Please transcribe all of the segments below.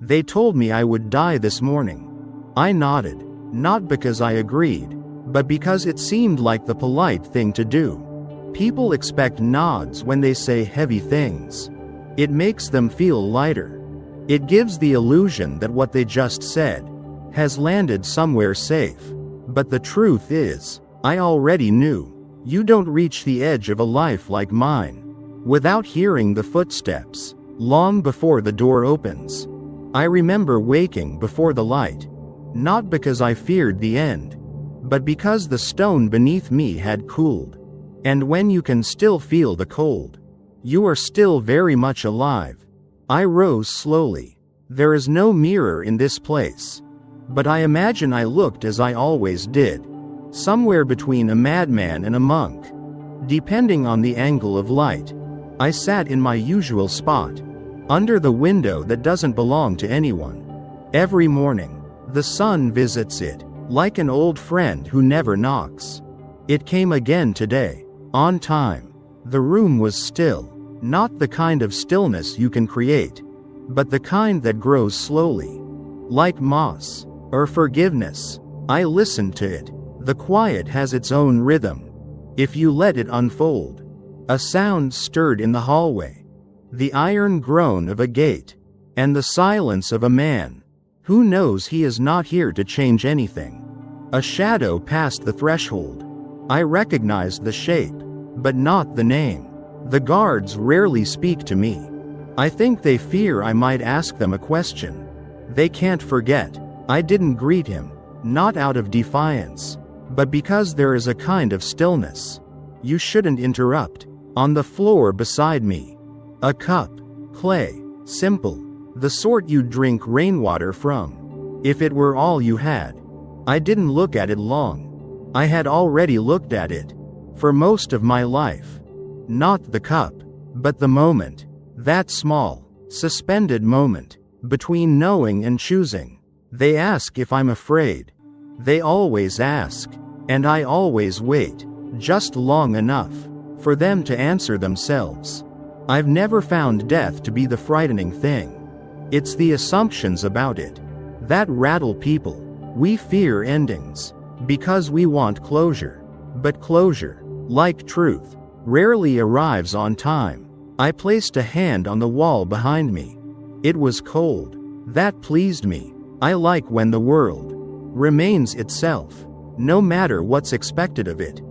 They told me I would die this morning. I nodded, not because I agreed, but because it seemed like the polite thing to do. People expect nods when they say heavy things. It makes them feel lighter. It gives the illusion that what they just said has landed somewhere safe. But the truth is, I already knew. You don't reach the edge of a life like mine without hearing the footsteps, long before the door opens. I remember waking before the light, not because I feared the end, but because the stone beneath me had cooled. And when you can still feel the cold, you are still very much alive. I rose slowly. There is no mirror in this place, but I imagine I looked as I always did, somewhere between a madman and a monk, depending on the angle of light. I sat in my usual spot, under the window that doesn't belong to anyone. Every morning, the sun visits it, like an old friend who never knocks. It came again today, on time. The room was still, not the kind of stillness you can create, but the kind that grows slowly, like moss, or forgiveness. I listened to it. The quiet has its own rhythm, if you let it unfold. A sound stirred in the hallway, the iron groan of a gate, and the silence of a man who knows he is not here to change anything. A shadow passed the threshold. I recognized the shape, but not the name. The guards rarely speak to me. I think they fear I might ask them a question. They can't forget. I didn't greet him, not out of defiance, but because there is a kind of stillness you shouldn't interrupt. On the floor beside me, a cup, clay, simple, the sort you'd drink rainwater from, if it were all you had. I didn't look at it long. I had already looked at it for most of my life. Not the cup, but the moment, that small, suspended moment, between knowing and choosing. They ask if I'm afraid. They always ask, and I always wait, just long enough for them to answer themselves. I've never found death to be the frightening thing. It's the assumptions about it that rattle people. We fear endings because we want closure, but closure, like truth, rarely arrives on time. I placed a hand on the wall behind me. It was cold. That pleased me. I like when the world remains itself, no matter what's expected of it.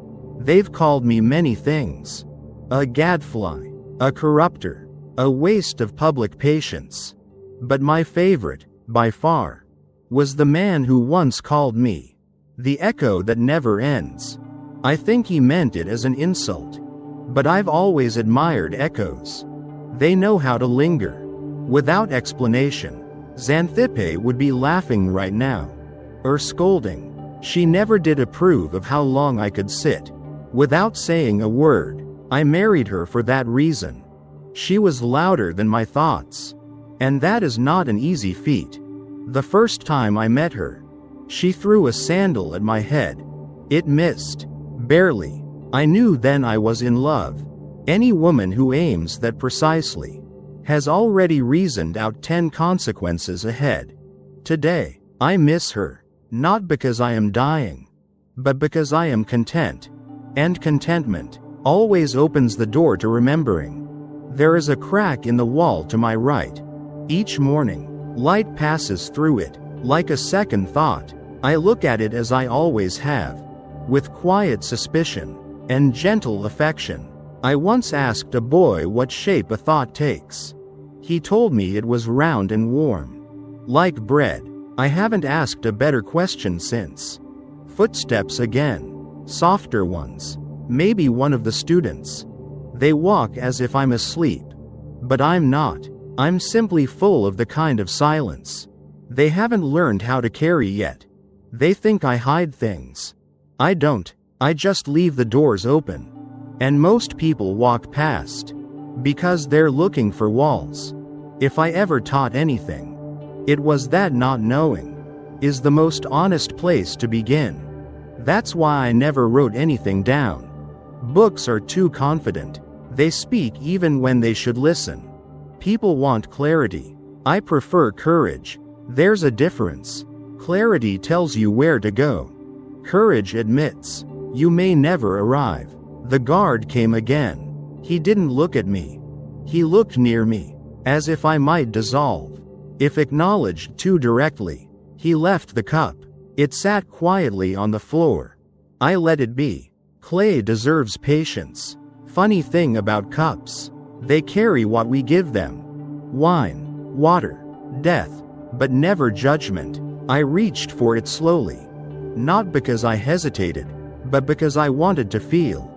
They've called me many things. A gadfly, a corrupter, a waste of public patience. But my favorite, by far, was the man who once called me the echo that never ends. I think he meant it as an insult, but I've always admired echoes. They know how to linger, without explanation. Xanthippe would be laughing right now, or scolding. She never did approve of how long I could sit without saying a word. I married her for that reason. She was louder than my thoughts, and that is not an easy feat. The first time I met her, she threw a sandal at my head. It missed, barely. I knew then I was in love. Any woman who aims that precisely has already reasoned out 10 consequences ahead. Today, I miss her, not because I am dying, but because I am content. And contentment always opens the door to remembering. There is a crack in the wall to my right. Each morning, light passes through it, like a second thought. I look at it as I always have, with quiet suspicion and gentle affection. I once asked a boy what shape a thought takes. He told me it was round and warm, like bread. I haven't asked a better question since. Footsteps again. Softer ones. Maybe one of the students. They walk as if I'm asleep. But I'm not. I'm simply full of the kind of silence they haven't learned how to carry yet. They think I hide things. I don't. I just leave the doors open. And most people walk past because they're looking for walls. If I ever taught anything, it was that not knowing is the most honest place to begin. That's why I never wrote anything down. Books are too confident. They speak even when they should listen. People want clarity. I prefer courage. There's a difference. Clarity tells you where to go. Courage admits, you may never arrive. The guard came again. He didn't look at me. He looked near me, as if I might dissolve. If acknowledged too directly, he left the cup. It sat quietly on the floor. I let it be. Clay deserves patience. Funny thing about cups. They carry what we give them. Wine, water, death, but never judgment. I reached for it slowly. Not because I hesitated, but because I wanted to feel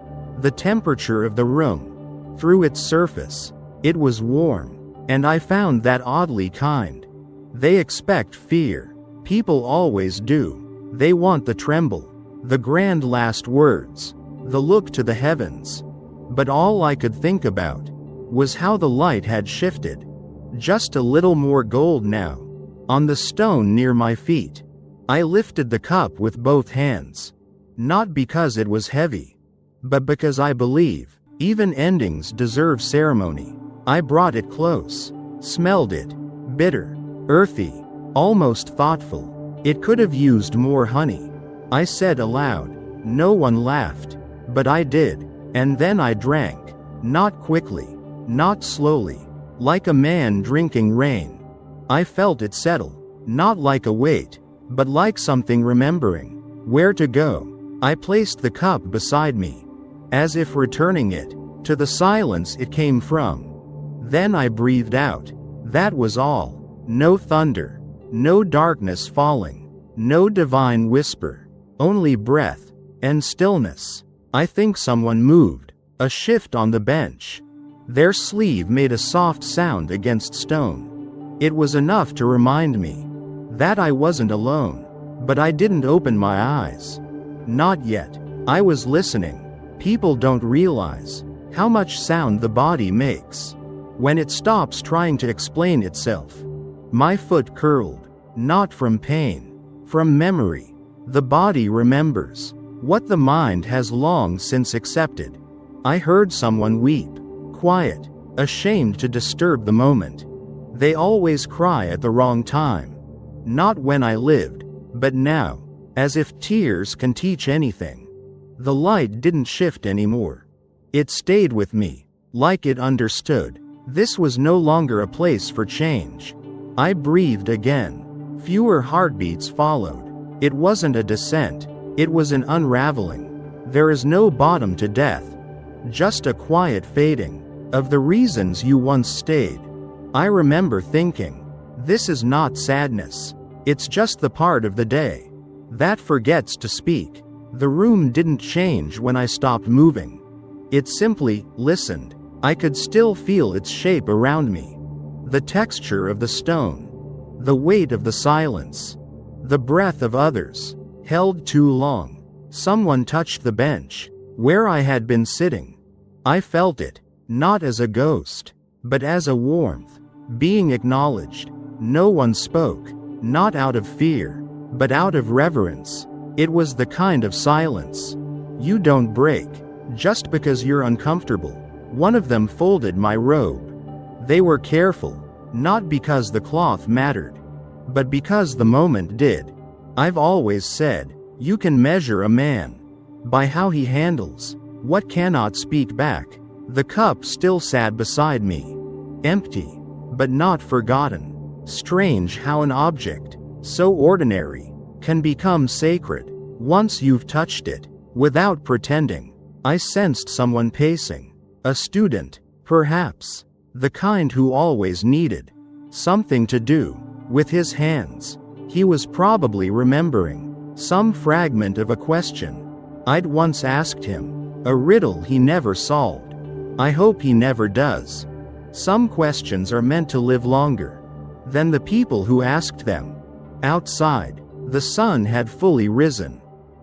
the temperature of the room. Through its surface, it was warm, and I found that oddly kind. They expect fear. People always do. They want the tremble, the grand last words, the look to the heavens. But all I could think about was how the light had shifted. Just a little more gold now. On the stone near my feet, I lifted the cup with both hands. Not because it was heavy, but because I believe even endings deserve ceremony. I brought it close, smelled it, bitter, earthy, almost thoughtful. It could have used more honey. I said aloud. No one laughed, but I did, and then I drank. Not quickly, not slowly, like a man drinking rain. I felt it settle, not like a weight, but like something remembering where to go. I placed the cup beside me, as if returning it to the silence it came from. Then I breathed out. That was all. No thunder, no darkness falling, no divine whisper, only breath and stillness. I think someone moved, a shift on the bench. Their sleeve made a soft sound against stone. It was enough to remind me that I wasn't alone, but I didn't open my eyes. Not yet. I was listening. People don't realize how much sound the body makes when it stops trying to explain itself. My foot curled, not from pain, from memory. The body remembers what the mind has long since accepted. I heard someone weep, quiet, ashamed to disturb the moment. They always cry at the wrong time. Not when I lived, but now, as if tears can teach anything. The light didn't shift anymore. It stayed with me, like it understood. This was no longer a place for change. I breathed again. Fewer heartbeats followed. It wasn't a descent, it was an unraveling. There is no bottom to death, just a quiet fading of the reasons you once stayed. I remember thinking, this is not sadness, it's just the part of the day that forgets to speak. The room didn't change when I stopped moving. It simply listened. I could still feel its shape around me. The texture of the stone, the weight of the silence, the breath of others, held too long. Someone touched the bench, where I had been sitting. I felt it, not as a ghost, but as a warmth, being acknowledged. No one spoke, not out of fear, but out of reverence. It was the kind of silence you don't break, just because you're uncomfortable. One of them folded my robe. They were careful, not because the cloth mattered, but because the moment did. I've always said, you can measure a man by how he handles what cannot speak back. The cup still sat beside me, empty, but not forgotten. Strange how an object so ordinary can become sacred once you've touched it without pretending. I sensed someone pacing, a student, perhaps, the kind who always needed something to do with his hands. He was probably remembering some fragment of a question I'd once asked him, a riddle he never solved. I hope he never does. Some questions are meant to live longer than the people who asked them. Outside, the sun had fully risen.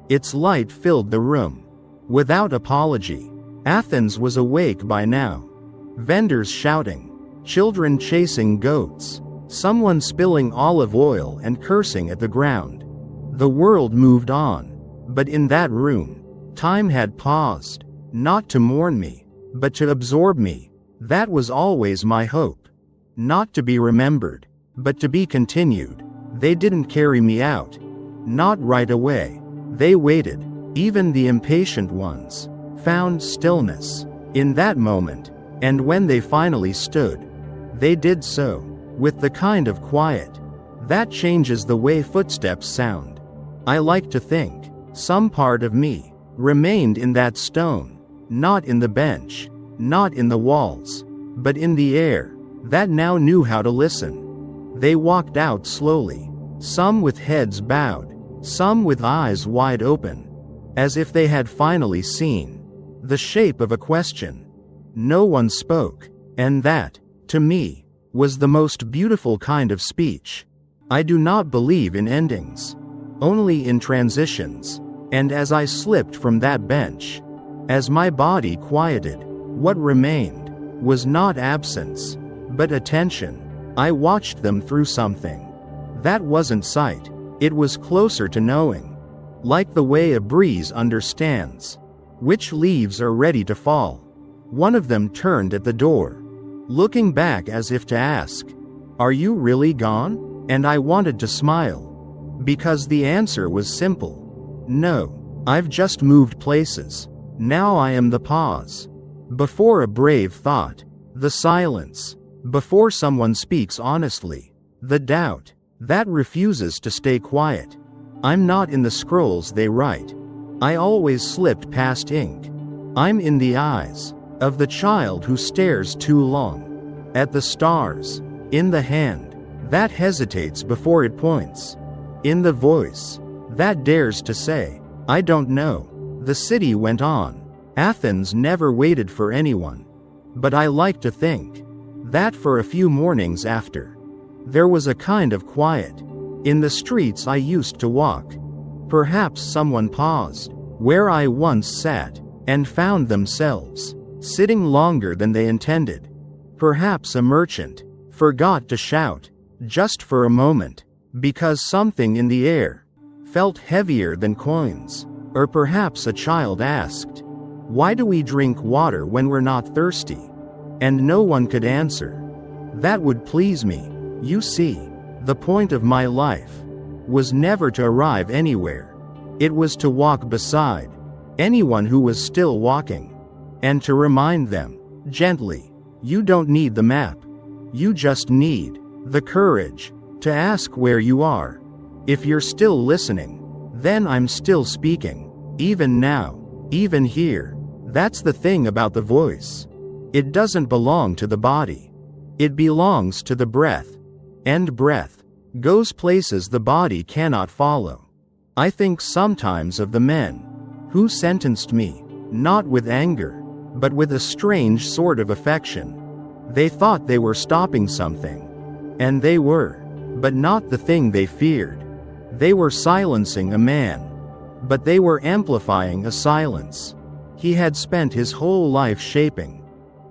Its light filled the room. Without apology, Athens was awake by now. Vendors shouting, children chasing goats, someone spilling olive oil and cursing at the ground. The world moved on, but in that room, time had paused, not to mourn me, but to absorb me. That was always my hope. Not to be remembered, But to be continued. They didn't carry me out. Not right away. They waited. Even the impatient ones found stillness in that moment, and when they finally stood, they did so with the kind of quiet that changes the way footsteps sound. I like to think some part of me remained in that stone, not in the bench, not in the walls, but in the air that now knew how to listen. They walked out slowly, some with heads bowed, some with eyes wide open, as if they had finally seen the shape of a question. No one spoke, and that, to me, was the most beautiful kind of speech. I do not believe in endings, only in transitions, and as I slipped from that bench, as my body quieted, what remained was not absence, but attention. I watched them through something. That wasn't sight, it was closer to knowing. Like the way a breeze understands which leaves are ready to fall. One of them turned at the door, looking back as if to ask, "Are you really gone?" And I wanted to smile, because the answer was simple. No, I've just moved places. Now I am the pause. Before a brave thought, the silence. Before someone speaks honestly, the doubt that refuses to stay quiet. I'm not in the scrolls they write. I always slipped past ink. I'm in the eyes of the child who stares too long at the stars, in the hand that hesitates before it points, in the voice that dares to say, "I don't know." The city went on. Athens never waited for anyone. But I like to think that for a few mornings after, there was a kind of quiet in the streets I used to walk. Perhaps someone paused where I once sat and found themselves sitting longer than they intended. Perhaps a merchant forgot to shout just for a moment because something in the air felt heavier than coins. Or perhaps a child asked, "Why do we drink water when we're not thirsty?" And no one could answer. That would please me. You see, the point of my life was never to arrive anywhere. It was to walk beside anyone who was still walking, and to remind them, gently, you don't need the map. You just need the courage to ask where you are. If you're still listening, then I'm still speaking. Even now, even here. That's the thing about the voice. It doesn't belong to the body. It belongs to the breath. And breath goes places the body cannot follow. I think sometimes of the men who sentenced me, not with anger, but with a strange sort of affection. They thought they were stopping something. And they were, but not the thing they feared. They were silencing a man, but they were amplifying a silence he had spent his whole life shaping.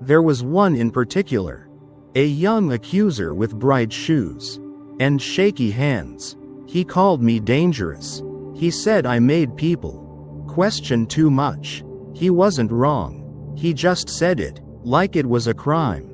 There was one in particular, a young accuser with bright shoes and shaky hands. He called me dangerous. He said I made people question too much. He wasn't wrong. He just said it like it was a crime.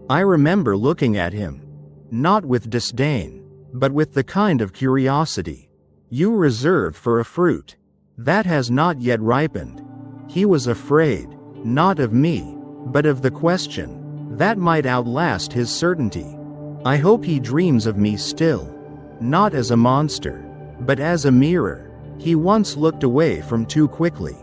I remember looking at him, not with disdain, but with the kind of curiosity you reserve for a fruit that has not yet ripened. He was afraid, not of me, but of the question that might outlast his certainty. I hope he dreams of me still, not as a monster, but as a mirror he once looked away from too quickly.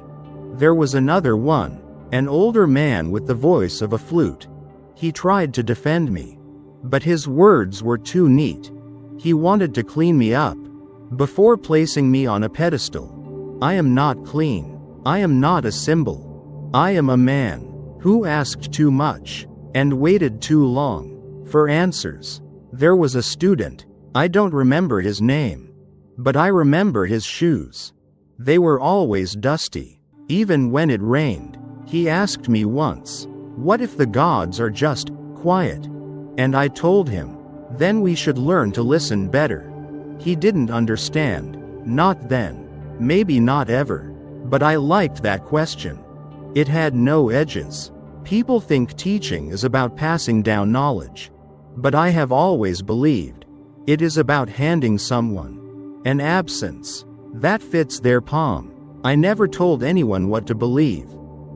There was another one, an older man with the voice of a flute. He tried to defend me, but his words were too neat. He wanted to clean me up before placing me on a pedestal. I am not clean. I am not a symbol. I am a man who asked too much and waited too long for answers. There was a student. I don't remember his name, but I remember his shoes. They were always dusty, even when it rained. He asked me once, "What if the gods are just quiet?" And I told him, "Then we should learn to listen better." He didn't understand. Not then. Maybe not ever. But I liked that question. It had no edges. People think teaching is about passing down knowledge. But I have always believed It is about handing someone an absence that fits their palm. I never told anyone what to believe,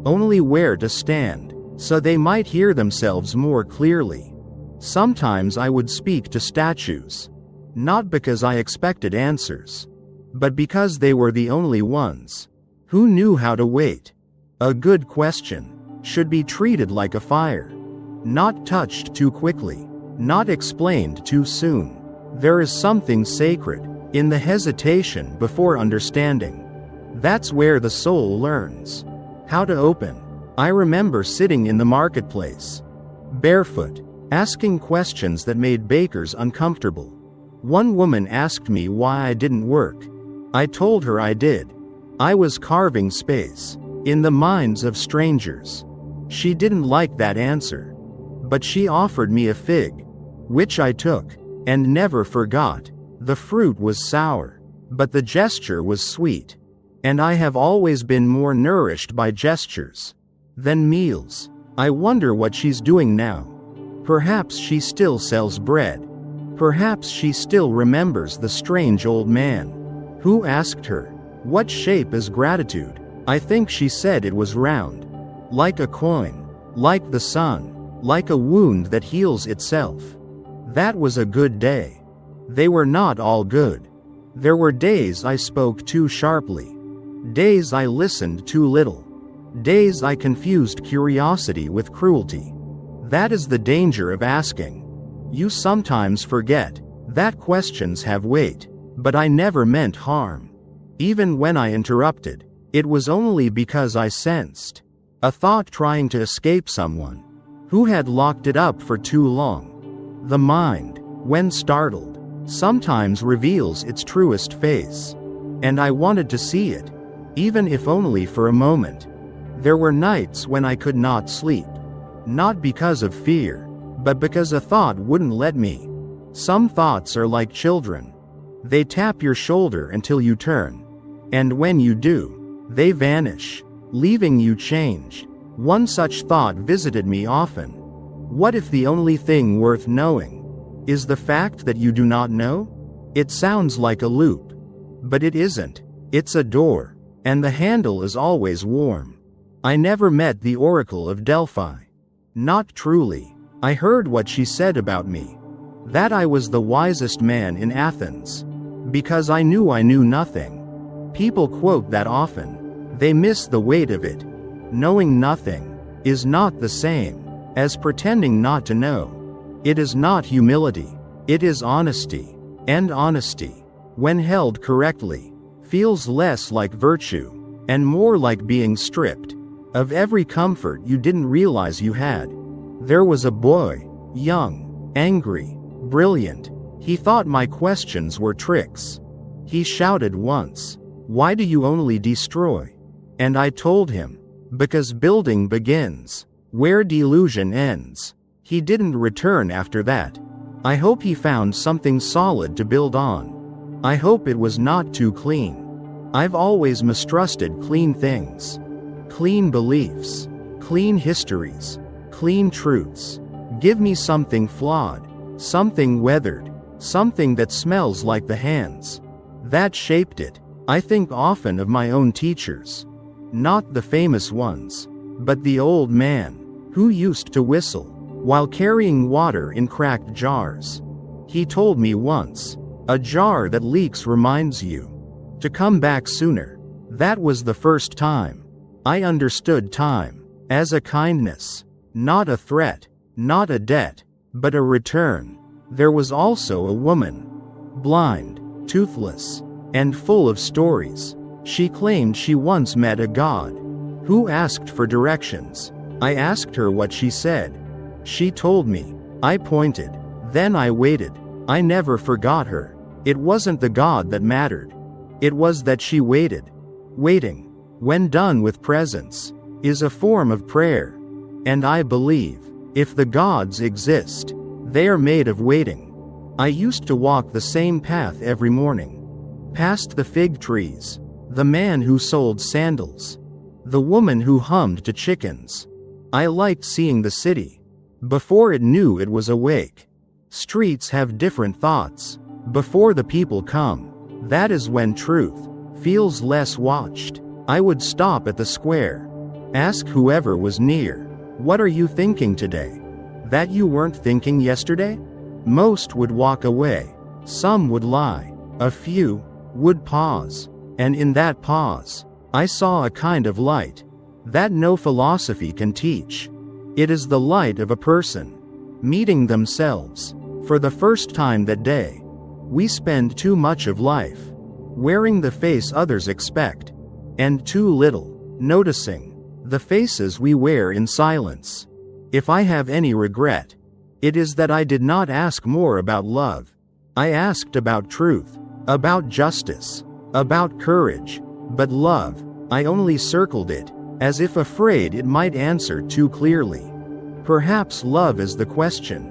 only where to stand, so they might hear themselves more clearly. Sometimes I would speak to statues, not because I expected answers, but because they were the only ones who knew how to wait. A good question should be treated like a fire, not touched too quickly, not explained too soon. There is something sacred in the hesitation before understanding. That's where the soul learns how to open. I remember sitting in the marketplace, barefoot, asking questions that made bakers uncomfortable. One woman asked me why I didn't work. I told her I did. I was carving space in the minds of strangers. She didn't like that answer, but she offered me a fig, which I took, and never forgot. The fruit was sour, but the gesture was sweet. And I have always been more nourished by gestures than meals. I wonder what she's doing now. Perhaps she still sells bread. Perhaps she still remembers the strange old man who asked her, "What shape is gratitude?" I think she said it was round, like a coin, like the sun, like a wound that heals itself. That was a good day. They were not all good. There were days I spoke too sharply, days I listened too little, days I confused curiosity with cruelty. That is the danger of asking. You sometimes forget that questions have weight, but I never meant harm. Even when I interrupted, it was only because I sensed a thought trying to escape someone who had locked it up for too long. The mind, when startled, sometimes reveals its truest face, and I wanted to see it, even if only for a moment. There were nights when I could not sleep, not because of fear, but because a thought wouldn't let me. Some thoughts are like children. They tap your shoulder until you turn, and when you do, they vanish, leaving you changed. One such thought visited me often. What if the only thing worth knowing is the fact that you do not know? It sounds like a loop, but it isn't. It's a door, and the handle is always warm. I never met the Oracle of Delphi. Not truly. I heard what she said about me, that I was the wisest man in Athens, because I knew nothing. People quote that often. They miss the weight of it. Knowing nothing is not the same as pretending not to know. It is not humility. It is honesty. And honesty, when held correctly, feels less like virtue and more like being stripped of every comfort you didn't realize you had. There was a boy, young, angry, brilliant. He thought my questions were tricks. He shouted once, "Why do you only destroy?" And I told him, "Because building begins where delusion ends." He didn't return after that. I hope he found something solid to build on. I hope it was not too clean. I've always mistrusted clean things. Clean beliefs. Clean histories. Clean truths. Give me something flawed. Something weathered. Something that smells like the hands that shaped it. I think often of my own teachers. Not the famous ones, but the old man who used to whistle while carrying water in cracked jars. He told me once, "A jar that leaks reminds you to come back sooner." That was the first time I understood time as a kindness, not a threat, not a debt, but a return. There was also a woman, blind, toothless, and full of stories. She claimed she once met a god who asked for directions. I asked her what she said. She told me. I pointed. Then I waited. I never forgot her. It wasn't the god that mattered. It was that she waited. Waiting, when done with presence, is a form of prayer. And I believe, if the gods exist, they are made of waiting. I used to walk the same path every morning. Past the fig trees, the man who sold sandals, the woman who hummed to chickens. I liked seeing the city before it knew it was awake. Streets have different thoughts. Before the people come. That is when truth feels less watched. I would stop at the square. Ask whoever was near, "What are you thinking today?" That you weren't thinking yesterday? Most would walk away. Some would lie. A few would pause. And in that pause, I saw a kind of light that no philosophy can teach. It is the light of a person meeting themselves for the first time that day. We spend too much of life wearing the face others expect, and too little noticing the faces we wear in silence. If I have any regret, it is that I did not ask more about love. I asked about truth, about justice, about courage, but love, I only circled it, as if afraid it might answer too clearly. Perhaps love is the question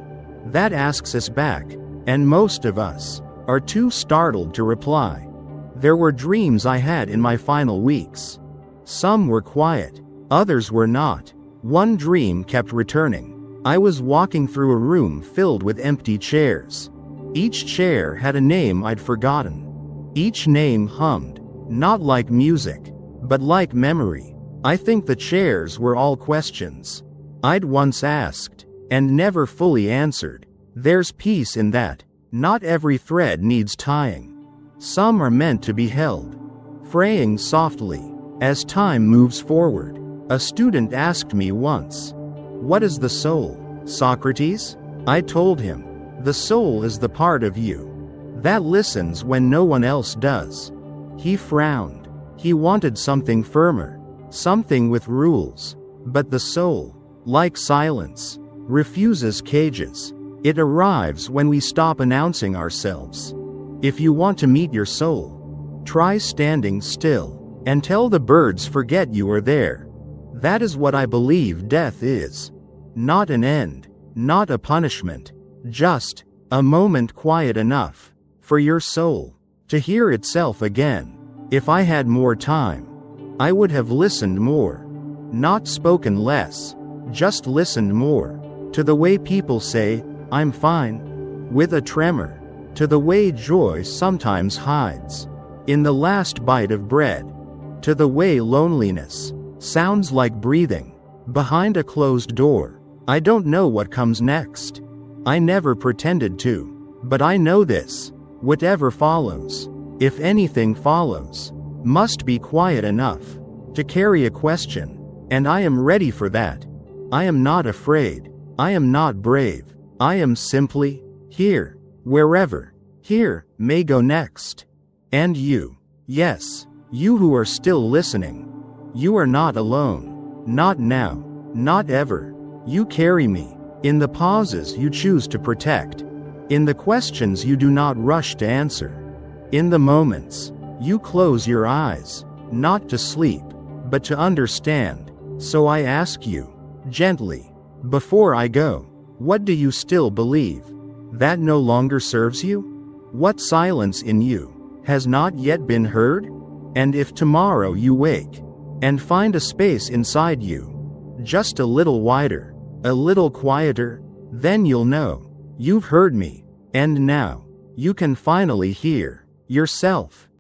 that asks us back, and most of us are too startled to reply. There were dreams I had in my final weeks. Some were quiet, others were not. One dream kept returning. I was walking through a room filled with empty chairs. Each chair had a name I'd forgotten. Each name hummed, not like music, but like memory. I think the chairs were all questions I'd once asked, and never fully answered. There's peace in that. Not every thread needs tying. Some are meant to be held, fraying softly as time moves forward. A student asked me once, "What is the soul, Socrates?" I told him, "The soul is the part of you that listens when no one else does." He frowned. He wanted something firmer, something with rules. But the soul, like silence, refuses cages. It arrives when we stop announcing ourselves. If you want to meet your soul, try standing still and tell the birds forget you are there. That is what I believe death is. Not an end, not a punishment, just a moment quiet enough for your soul to hear itself again. If I had more time, I would have listened more. Not spoken less, just listened more. To the way people say, "I'm fine," with a tremor. To the way joy sometimes hides in the last bite of bread. To the way loneliness sounds like breathing behind a closed door. I don't know what comes next. I never pretended to. But I know this: whatever follows, if anything follows, must be quiet enough to carry a question. And I am ready for that. I am not afraid. I am not brave. I am simply here. Wherever here may go next. And you, yes, you who are still listening, you are not alone. Not now. Not ever. You carry me in the pauses you choose to protect, in the questions you do not rush to answer, in the moments you close your eyes, not to sleep, but to understand. So I ask you, gently, before I go, what do you still believe that no longer serves you? What silence in you has not yet been heard? And if tomorrow you wake and find a space inside you, just a little wider, a little quieter, then you'll know you've heard me, and now you can finally hear yourself.